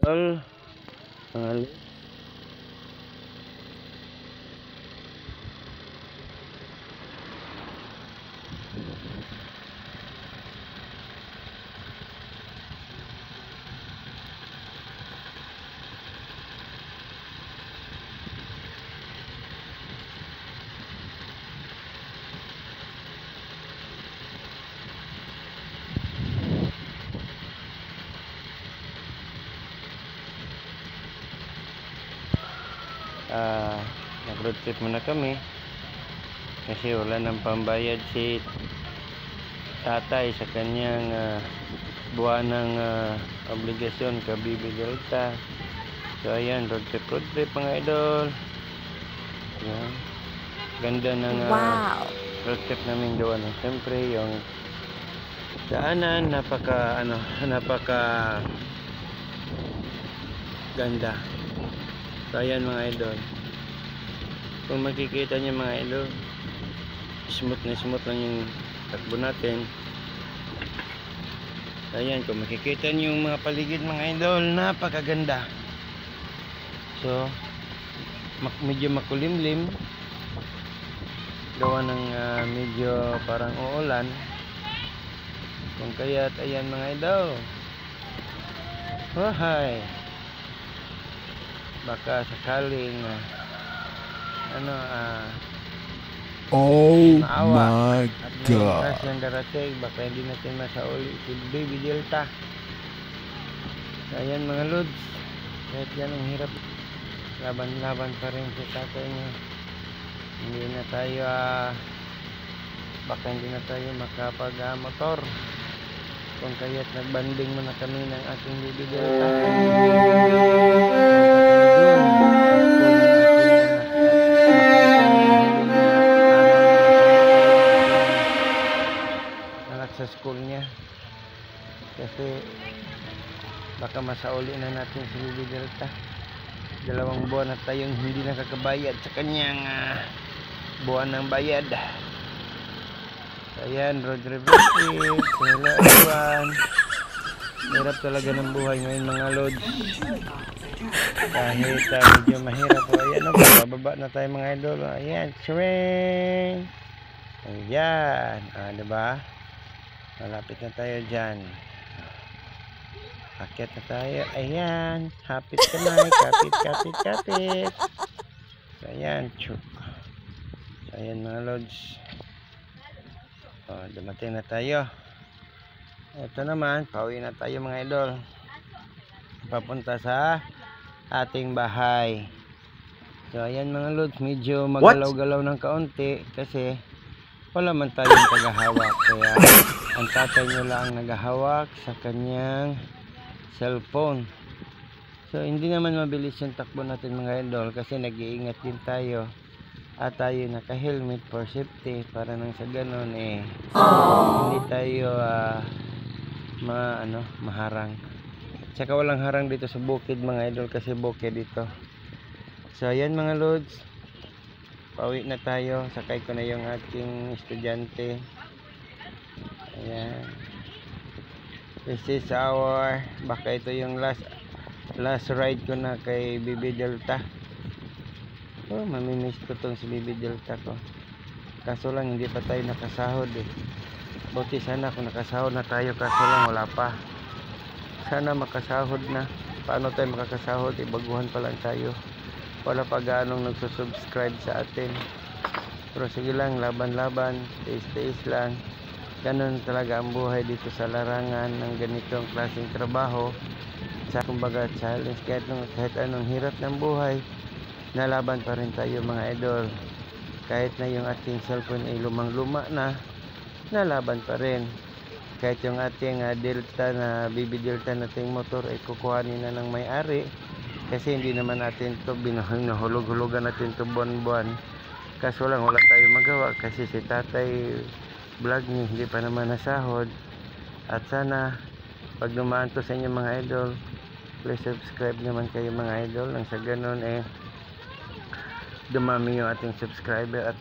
idol. Mga nag-road trip muna kami kasi wala nang pambayad si tatay sa kanyang buwanang obligasyon ka Bibi Delta. So ayan, road trip mga idol. Ayan. Ganda ng road trip namin doon. Siyempre yung daanan napaka ganda. So ayan mga idol, kung makikita nyo mga idol, smooth lang yung takbo natin. Ayan, kung makikita nyo yung mga paligid mga idol, napakaganda. So medyo makulimlim, gawa ng medyo parang uulan. Kung kaya't ayan mga idol, wahay, baka sakaling oh maawa my at god, yung darating, baka hindi natin masauli si Baby Delta. So, ayan mga lods, kahit yan ang hirap, laban pa rin si tatay niya. Hindi na tayo baka hindi na tayo makapag motor. Kung kaya't nagbanding muna kami ng aking Baby Delta. Sa school niya kasi baka masauli na natin si Baby Delta. 2 buwan na tayong hindi nakakabayad sa kanyang buwan ng bayad. Ayan, road trip. Hello everyone. Hirap talaga ng buhay ngayon mga lods. Kahit medyo mahirap po. Ayan, bababa na tayo mga idol. Ayan, swing. Ayan, diba? Malapit na tayo dyan. Akyat na tayo. Ayan. Hapit ka na. Kapit. So, ayan. Chuk. So, ayan mga lods. Dumating na tayo. Ito naman. Pauwi na tayo mga idol. Papunta sa ating bahay. So, ayan mga lods. Medyo magalaw-galaw ng kaunti. Kasi wala man tayong tagahawak. Kaya ang tatay nyo lang naghahawak sa kanyang cellphone. So hindi naman mabilis yung takbo natin mga idol kasi nag-iingat din tayo at tayo naka-helmet for safety para nang sa ganon hindi tayo maharang. Tsaka walang harang dito sa bukid mga idol kasi bukid dito. So ayan mga lods, pauwi na tayo. Sakay ko na yung ating estudyante. Ayan. This is our, baka ito yung last ride ko na kay Baby Delta. Mamimiss ko tong si Baby Delta ko. Kaso lang hindi pa tayo nakasahod Buti sana kung nakasahod na tayo, kaso lang wala pa. Sana makasahod na. Paano tayo makakasahod? Baguhan pa lang tayo. Wala pa gaanong nagsusubscribe sa atin. Pero sige lang, laban, tiis lang. Ganun talaga ang buhay dito sa larangan ng ganitong klaseng trabaho. Sa kumbaga challenge, kahit anong hirap ng buhay, nalaban pa rin tayo mga idol. Kahit na yung ating cellphone ay lumang-luma na, nalaban pa rin. Kahit yung ating Delta na Baby Delta nating motor ay kukuhanin na ng may-ari. Kasi hindi naman natin ito binahulog-hulugan natin ito buwan-buwan. Kaso lang wala tayong magawa kasi si tatay vlog niya hindi pa naman nasahod. At sana pag dumaan to sa inyo mga idol, please subscribe naman kayo mga idol. Nang sa ganun dumami yung ating subscriber. At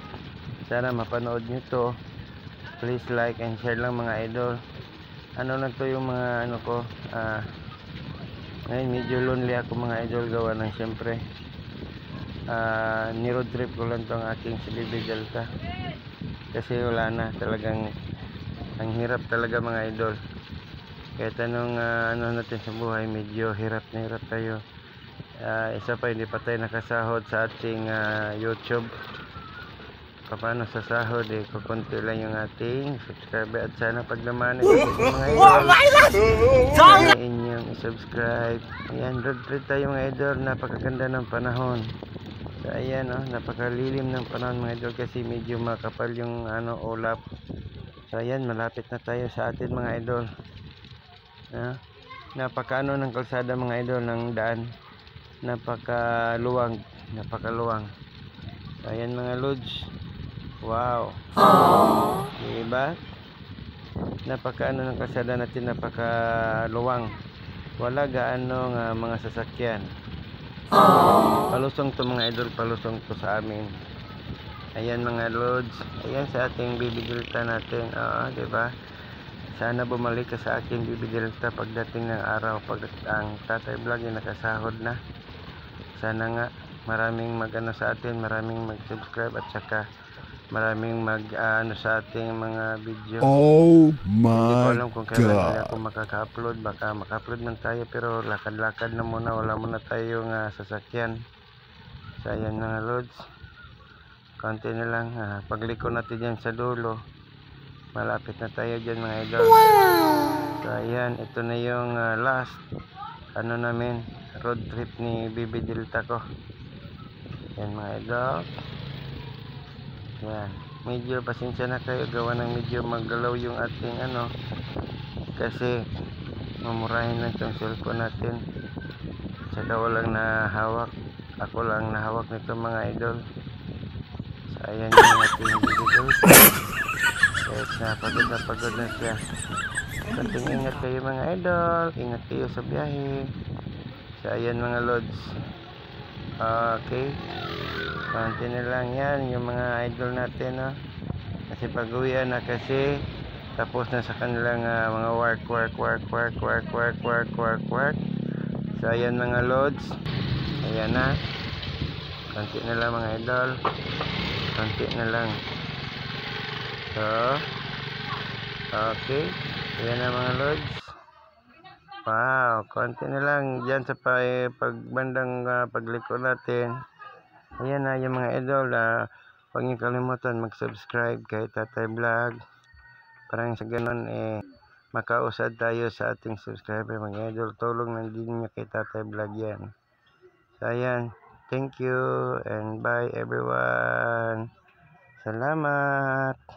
sana mapanood nyo to. Please like and share lang mga idol. Ano lang to yung mga Ngayon medyo lonely ako mga idol, gawa ng siyempre ni-road trip ko lang tong aking si Bibi Delta. Kasi wala na, talagang ang hirap talaga mga idol. Kahit anong ano natin sa buhay, medyo hirap na hirap tayo. Isa pa, hindi pa tayo nakasahod sa ating YouTube. Paano sa sahod kukunti lang yung ating subscriber, at sana paglaman ito mga idol. Sana inyong i-subscribe. Ayan, road trip tayo mga idol. Napakaganda ng panahon. So ayan, napakalilim ng panahon mga idol, kasi medyo makapal yung ulap. So ayan, malapit na tayo sa atin mga idol. Napakaano ng kalsada mga idol, ng daan. Napakaluwang. So ayan mga lods. Wow. Diba? Napakaano ng kalsada natin, napakaluwang. Wala gaano mga sasakyan. Palusong to mga idol, palusong to sa amin. Ayan mga lods. Ayan sa ating Bibi Delta natin. Diba? Sana bumalik ka sa aking Bibi Delta pagdating ng araw, pag ang Tatay Vlog ay nakasahod na. Sana nga maraming magano sa atin, maraming mag-subscribe, at saka maraming mag-ano sa ating mga video. Oh Hindi ko my alam kung kailan God. ako makaka-upload. Baka maka-upload man tayo, pero lakad-lakad na muna, wala muna tayong sasakyan. So ayan mga lods, konti na lang. Pagliko natin yan sa dulo, malapit na tayo dyan mga idol. So ayan, ito na yung last namin, road trip ni Bibi Delta ko. Yan mga idol. Yan, medyo pasensya na kayo, gawa ng medyo maggalaw yung ating kasi mamurahin lang itong cellphone natin, saka walang nahawak. Ako lang nahawak nito mga idol. So ayan yung ating video. Kahit napagod na siya. Konting ingat kayo mga idol, ingat kayo sa biyahe. So ayan mga lods. Okay, konti na lang yan yung mga idol natin, kasi pag-uwian na, kasi tapos na sa kanilang mga work. So ayan mga lods, ayan na, konti na lang mga idol, konti na lang. So okay, ayan na mga lods. Wow, konti na lang dyan sa pagbandang pagliko natin. Ayan na yung mga idol. Huwag niyo kalimutan mag-subscribe kay Tatay Vlog. Parang sa ganun makausad tayo sa ating subscriber mga idol. Tulong lang din niyo kay Tatay Vlog yan. So ayan, thank you and bye everyone. Salamat.